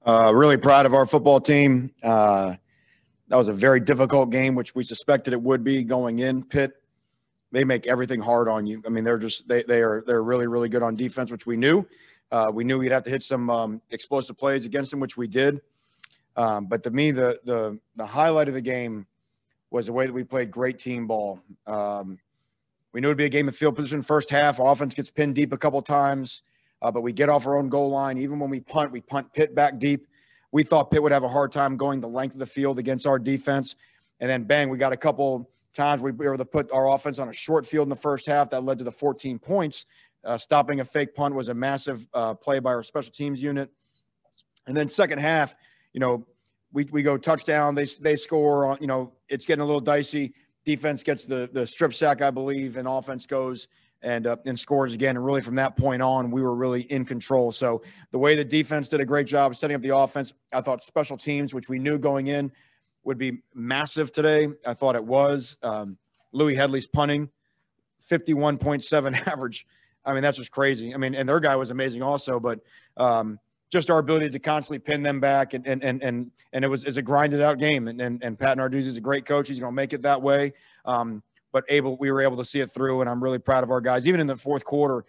Really proud of our football team. That was a very difficult game, which we suspected it would be going in. Pitt, they make everything hard on you. I mean, they're really, really good on defense, which we knew. We knew we'd have to hit some explosive plays against them, which we did. But to me, the highlight of the game was the way that we played great team ball. We knew it'd be a game of field position first half. Offense gets pinned deep a couple times, but we get off our own goal line. Even when we punt Pitt back deep. We thought Pitt would have a hard time going the length of the field against our defense. And then, bang, we got a couple times we were able to put our offense on a short field in the first half. That led to the 14 points. Stopping a fake punt was a massive play by our special teams unit. And then second half, we go touchdown. They score. It's getting a little dicey. Defense gets the strip sack, I believe, and offense goes and scores again. And really from that point on, we were really in control. So the way the defense did a great job of setting up the offense, I thought special teams, which we knew going in, would be massive today. I thought it was. Louis Headley's punting, 51.7 average. I mean, that's just crazy. I mean, and their guy was amazing also, but just our ability to constantly pin them back and it's a grinded out game. And Pat Narduzzi is a great coach. He's going to make it that way. But we were able to see it through, and I'm really proud of our guys. Even in the fourth quarter,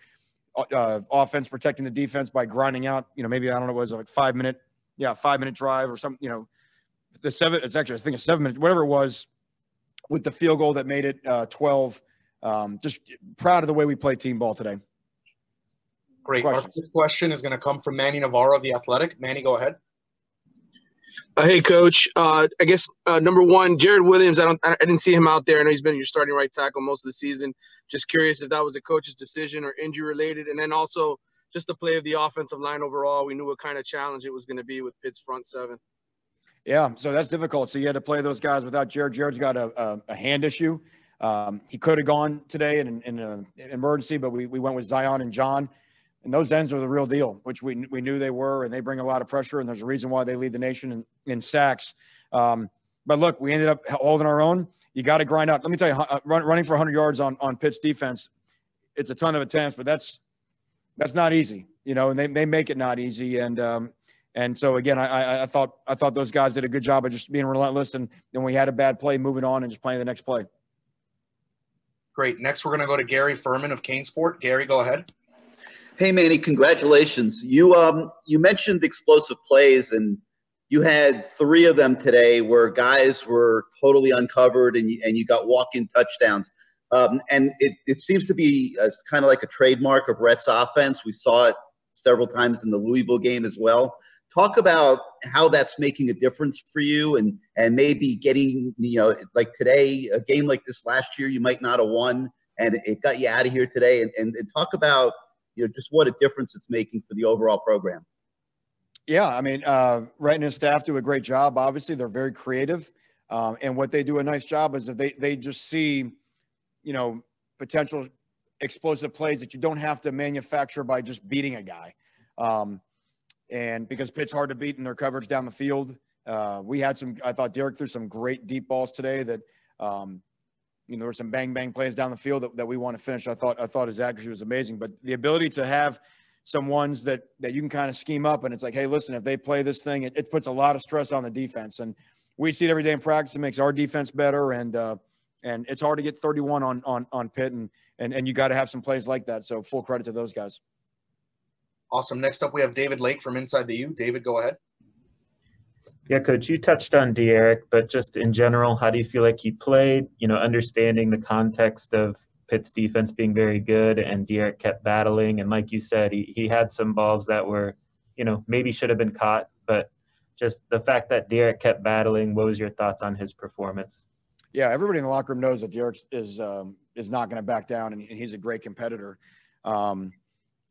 offense protecting the defense by grinding out, maybe, I don't know, it was like 5 minute drive or something, it's actually, I think, a 7 minute, whatever it was, with the field goal that made it 12. Just proud of the way we played team ball today. Great. Questions? Our first question is going to come from Manny Navarro of The Athletic. Manny, go ahead. Hey, Coach. I guess number one, Jared Williams. I didn't see him out there. I know he's been your starting right tackle most of the season. Just curious if that was a coach's decision or injury related, and then also just the play of the offensive line overall. We knew what kind of challenge it was going to be with Pitt's front seven. Yeah, so that's difficult. So you had to play those guys without Jared. Jared's got a hand issue. He could have gone today in an emergency, but we went with Zion and John. And those ends are the real deal, which we knew they were, and they bring a lot of pressure, and there's a reason why they lead the nation in sacks. But look, we ended up holding our own. You got to grind out. Let me tell you, running for 100 yards on Pitt's defense, it's a ton of attempts, but that's not easy, and they make it not easy. And so, again, I thought those guys did a good job of just being relentless, and then we had a bad play, moving on and just playing the next play. Great. Next, we're going to go to Gary Fuhrman of Kane Sport. Gary, go ahead. Hey, Manny, congratulations. You mentioned explosive plays, and you had 3 of them today where guys were totally uncovered and you got walk-in touchdowns. And it seems to be kind of like a trademark of Rhett's offense. We saw it several times in the Louisville game as well. Talk about how that's making a difference for you and maybe getting, like today, a game like this last year, you might not have won, and it got you out of here today. And talk about, just what a difference it's making for the overall program. Yeah, I mean, Rhett and his staff do a great job. Obviously, they're very creative. And what they do a nice job is that they just see, potential explosive plays that you don't have to manufacture by just beating a guy. And because Pitt's hard to beat in their coverage down the field, I thought Derek threw some great deep balls today that, there were some bang plays down the field that we want to finish. I thought his accuracy was amazing, but the ability to have some ones that you can kind of scheme up, and it's like, hey, listen, if they play this thing, it puts a lot of stress on the defense, and we see it every day in practice. It makes our defense better, and it's hard to get 31 on Pitt, and you got to have some plays like that. So full credit to those guys. Awesome. Next up, we have David Lake from InsideTheU. David, go ahead. Yeah, Coach, you touched on De'Eric, but just in general, how do you feel like he played? Understanding the context of Pitt's defense being very good, and De'Eric kept battling. And like you said, he had some balls that were, maybe should have been caught. But just the fact that De'Eric kept battling, what was your thoughts on his performance? Yeah, everybody in the locker room knows that De'Eric is not going to back down, and he's a great competitor.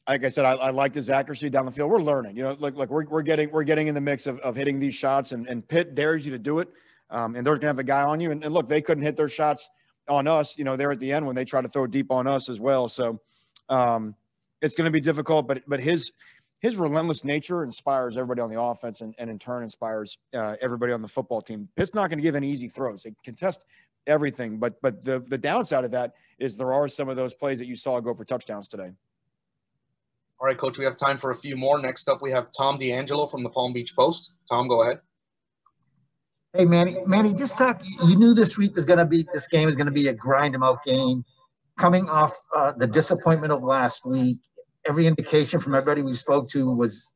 Like I said, I liked his accuracy down the field. We're learning, we're getting in the mix of hitting these shots, and Pitt dares you to do it. And they're going to have a guy on you. And look, they couldn't hit their shots on us, there at the end when they try to throw deep on us as well. So it's going to be difficult, but his relentless nature inspires everybody on the offense and in turn inspires everybody on the football team. Pitt's not going to give any easy throws. They contest everything, but the downside of that is there are some of those plays that you saw go for touchdowns today. All right, Coach, we have time for a few more. Next up, we have Tom D'Angelo from the Palm Beach Post. Tom, go ahead. Hey, Manny, just talk. You knew this game was going to be a grind-em-out game. Coming off the disappointment of last week, every indication from everybody we spoke to was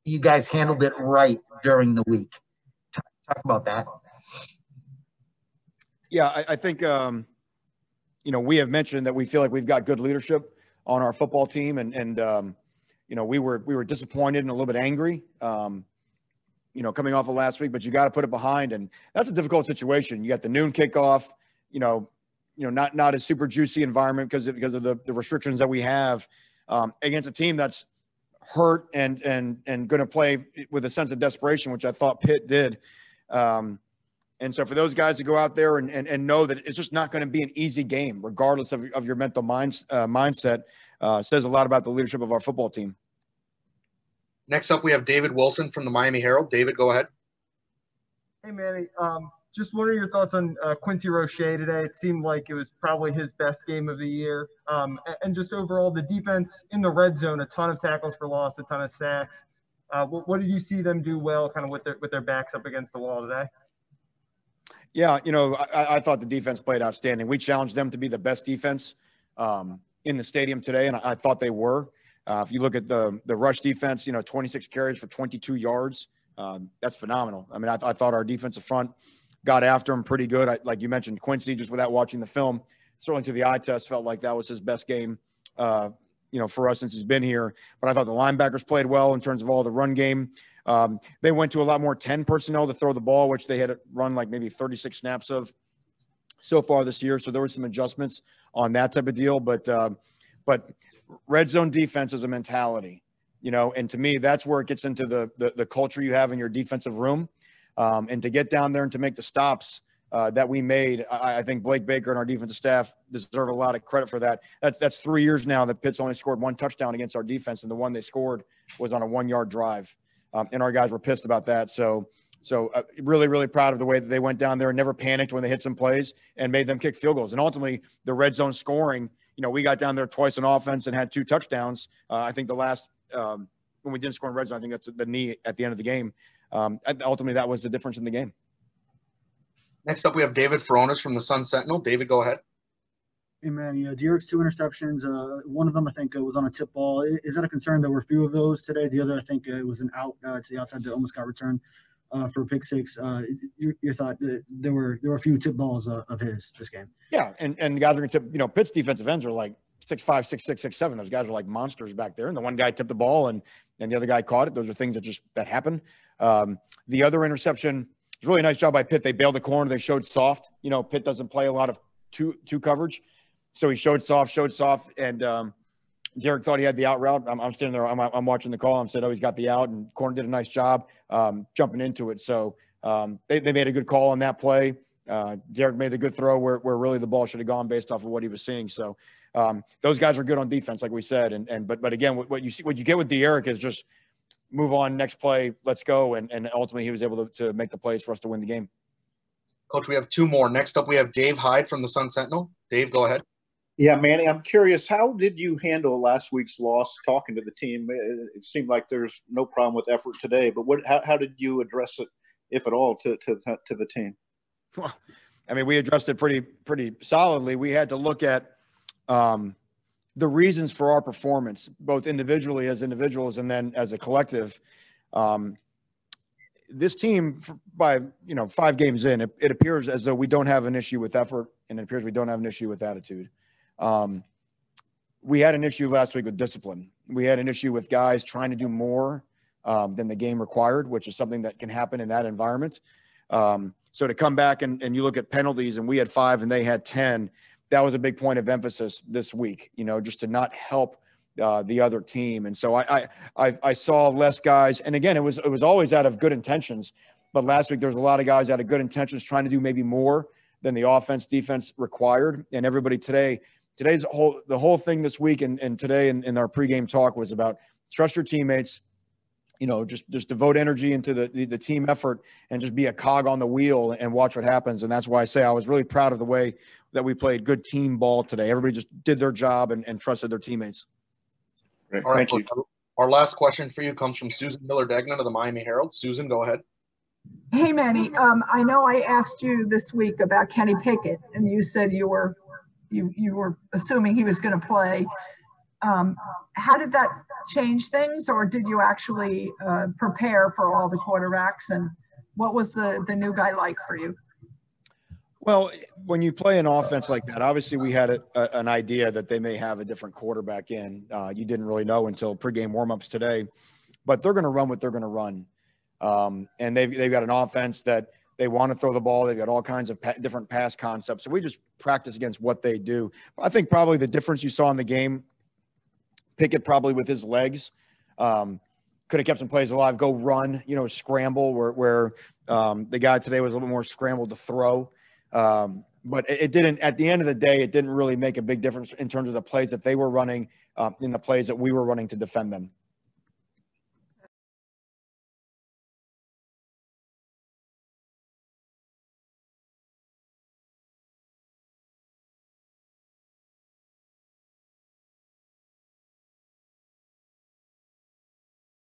you guys handled it right during the week. Talk about that. Yeah, I think we have mentioned that we feel like we've got good leadership on our football team, and we were disappointed and a little bit angry, coming off of last week. But you got to put it behind, and that's a difficult situation. You got the noon kickoff, not a super juicy environment because of the restrictions that we have against a team that's hurt and going to play with a sense of desperation, which I thought Pitt did. And so for those guys to go out there and know that it's just not going to be an easy game, regardless of your mental mindset, says a lot about the leadership of our football team. Next up, we have David Wilson from the Miami Herald. David, go ahead. Hey, Manny. Just wondering your thoughts on Quincy Roche today. It seemed like it was probably his best game of the year. And just overall, the defense in the red zone, a ton of tackles for loss, a ton of sacks. What did you see them do well kind of with their backs up against the wall today? Yeah, I thought the defense played outstanding. We challenged them to be the best defense in the stadium today, and I thought they were. If you look at the rush defense, 26 carries for 22 yards. That's phenomenal. I mean, I thought our defensive front got after him pretty good. Like you mentioned, Quincy, just without watching the film, certainly to the eye test, felt like that was his best game, for us since he's been here. But I thought the linebackers played well in terms of all the run game. They went to a lot more 10 personnel to throw the ball, which they had run like maybe 36 snaps of so far this year. So there were some adjustments on that type of deal. But red zone defense is a mentality, and to me, that's where it gets into the culture you have in your defensive room. And to get down there and to make the stops that we made, I think Blake Baker and our defensive staff deserve a lot of credit for that. That's 3 years now that Pitt's only scored one touchdown against our defense, and the one they scored was on a 1-yard drive. And our guys were pissed about that. So really, really proud of the way that they went down there and never panicked when they hit some plays and made them kick field goals. And ultimately, the red zone scoring, we got down there twice on offense and had 2 touchdowns. I think the last when we didn't score in red zone, I think that's the knee at the end of the game. Ultimately, that was the difference in the game. Next up, we have David Furonis from the Sun Sentinel. David, go ahead. Hey, man, Derek's 2 interceptions. One of them, I think, was on a tip ball. Is that a concern? There were a few of those today. The other, I think, it was an out to the outside that almost got returned for a pick 6. Your thought there were a few tip balls of his this game. Yeah, and guys are going to tip. Pitt's defensive ends are like 6'5", 6'6", 6'7". Those guys are like monsters back there. And the one guy tipped the ball, and the other guy caught it. Those are things that happen. The other interception was really a nice job by Pitt. They bailed the corner. They showed soft. Pitt doesn't play a lot of two coverage. So he showed soft, and Derek thought he had the out route. I'm standing there. I'm watching the call. I said, he's got the out, and Corner did a nice job jumping into it. So they made a good call on that play. Derek made the good throw where really the ball should have gone based off of what he was seeing. So those guys are good on defense, like we said. But again, what you get with Derek is just move on, next play, let's go. And ultimately he was able to make the plays for us to win the game. Coach, we have 2 more. Next up, we have Dave Hyde from the Sun Sentinel. Dave, go ahead. Yeah, Manny, I'm curious, how did you handle last week's loss talking to the team? It seemed like there's no problem with effort today, but how did you address it, if at all, to the team? Well, I mean, we addressed it pretty solidly. We had to look at the reasons for our performance, both individually as individuals and then as a collective. This team, by 5 games in, it appears as though we don't have an issue with effort, and it appears we don't have an issue with attitude. We had an issue last week with discipline. We had an issue with guys trying to do more than the game required, which is something that can happen in that environment. So to come back and you look at penalties, and we had 5 and they had 10, that was a big point of emphasis this week, just to not help the other team. And so I saw less guys. And again, it was always out of good intentions. But last week there was a lot of guys out of good intentions trying to do maybe more than the offense defense required. And everybody today's the whole thing this week and today in our pregame talk was about trust your teammates, just devote energy into the team effort and just be a cog on the wheel and watch what happens. And that's why I say I was really proud of the way that we played good team ball today. Everybody just did their job and trusted their teammates. Great. All right. Thank you. Our last question for you comes from Susan Miller-Degnan of the Miami Herald. Susan, go ahead. Hey, Manny. I know I asked you this week about Kenny Pickett, and you said you were assuming he was going to play. How did that change things, or did you actually prepare for all the quarterbacks? And what was the new guy like for you? Well, when you play an offense like that, obviously we had an idea that they may have a different quarterback in. You didn't really know until pregame warmups today, but they're going to run what they're going to run. And they've got an offense that they want to throw the ball. They've got all kinds of different pass concepts. So we just practice against what they do. I think probably the difference you saw in the game, Pickett probably with his legs could have kept some plays alive, go run, scramble where the guy today was a little bit more scrambled to throw. But it didn't, at the end of the day, it didn't really make a big difference in terms of the plays that they were running in the plays that we were running to defend them.